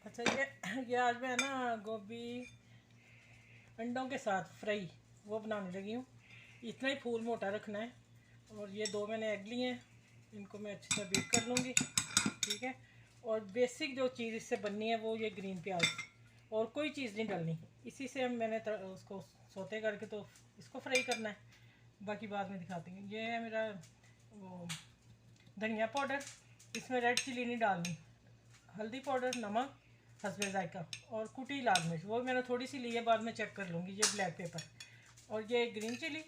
अच्छा, ये आज मैं ना गोभी अंडों के साथ फ्राई वो बनाने लगी हूँ। इतना ही फूल मोटा रखना है। और ये 2 मैंने एग लिए हैं, इनको मैं अच्छे से बीट कर लूँगी। ठीक है। और बेसिक जो चीज़ इससे बननी है वो ये ग्रीन प्याज, और कोई चीज़ नहीं डालनी। इसी से मैंने उसको सोते करके तो इसको फ्राई करना है, बाकी बाद में दिखाती हूँ। ये है मेरा वो धनिया पाउडर, इसमें रेड चिली नहीं डालनी, हल्दी पाउडर, नमक हस्बे जायका, और कुटी लाल मिर्च वो मैंने थोड़ी सी ली है, बाद में चेक कर लूँगी। ये ब्लैक पेपर, और ये ग्रीन चिली,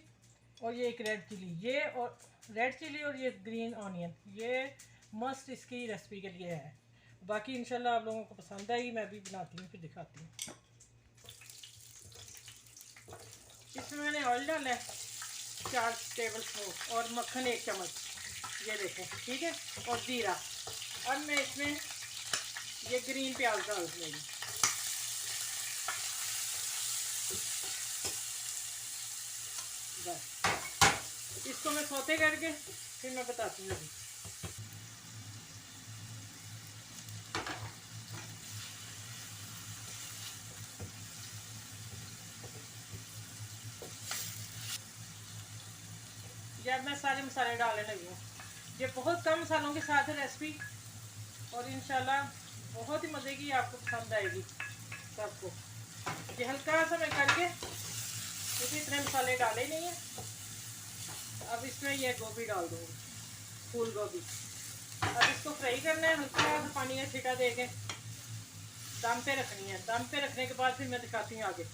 और ये एक रेड चिली, ये और रेड चिली, और ये ग्रीन ऑनियन, ये मस्ट इसकी रेसिपी के लिए है। बाकी इंशाल्लाह आप लोगों को पसंद आएगी। मैं भी बनाती हूँ, फिर दिखाती हूँ। इसमें मैंने ऑयल डाला है 4 टेबल स्पून, और मक्खन 1 चम्मच, ये देखें। ठीक है। और जीरा। अब मैं इसमें ये ग्रीन प्याज डाल दूँगी। बस इसको मैं सौते करके फिर मैं बताती हूँ। जब मैं सारे मसाले डालने लगी हूँ, ये बहुत कम मसालों के साथ है रेसिपी, और इंशाल्लाह बहुत ही मज़े की आपको पसंद आएगी सबको। ये हल्का सा मैं करके, क्योंकि इतने मसाले डाले नहीं है। अब इसमें ये गोभी डाल दूँगी, फूल गोभी। अब इसको फ्राई करना है, हल्का सा पानी का छिटा दे के दम पे रखनी है। दम पे रखने के बाद फिर मैं दिखाती हूँ आगे।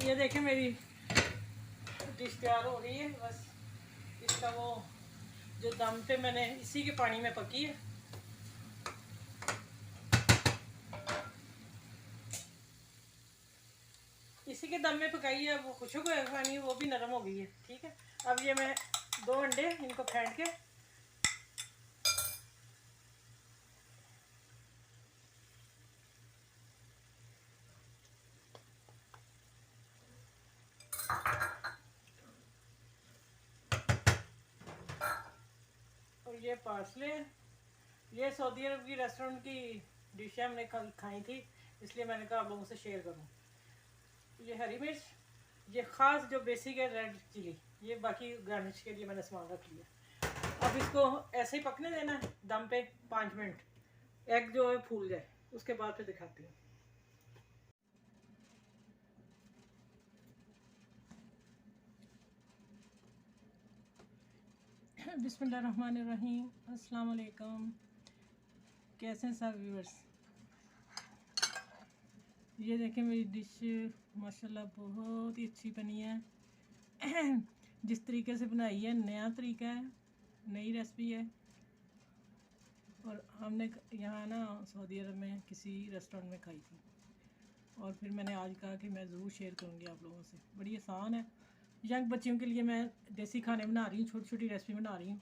ये देखें मेरी डिश तैयार हो रही है। बस इसका वो जो दम पे मैंने इसी के पानी में पकी है। इसी के दम में पकाई है, वो खुशक हो पानी, वो भी नरम हो गई है। ठीक है। अब ये मैं 2 अंडे इनको फेंट के और ये पार्सले, ये सऊदी अरब की रेस्टोरेंट की डिश है, हमने कल खाई थी, इसलिए मैंने कहा आप लोगों से शेयर करूं। ये हरी मिर्च, ये ख़ास जो बेसिक है रेड चिली, ये बाकी गार्निश के लिए मैंने सामान रख लिया। अब इसको ऐसे ही पकने देना है दम पे 5 मिनट। एग जो है फूल जाए, उसके बाद फिर दिखाती हूँ। बिस्मिल्लाहिर्रहमानिर्रहीम, अस्सलाम वालेकुम। कैसे हैं सब व्यूअर्स? ये देखें मेरी डिश माशाल्लाह बहुत ही अच्छी बनी है। जिस तरीके से बनाई है, नया तरीका है, नई रेसिपी है। और हमने यहाँ ना सऊदी अरब में किसी रेस्टोरेंट में खाई थी, और फिर मैंने आज कहा कि मैं ज़रूर शेयर करूँगी आप लोगों से। बड़ी आसान है, यंग बच्चियों के लिए मैं देसी खाने बना रही हूँ, छोटी छोटी रेसिपी बना रही हूँ।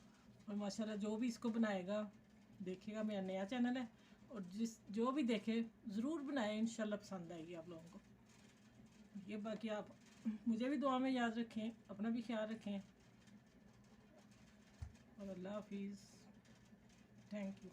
और माशाल्लाह जो भी इसको बनाएगा, देखिएगा, मेरा नया चैनल है, और जो भी देखे ज़रूर बनाए, इंशाल्लाह पसंद आएगी आप लोगों को। ये बाकी आप मुझे भी दुआ में याद रखें, अपना भी ख्याल रखें, और अल्लाह हाफिज़। Thank you.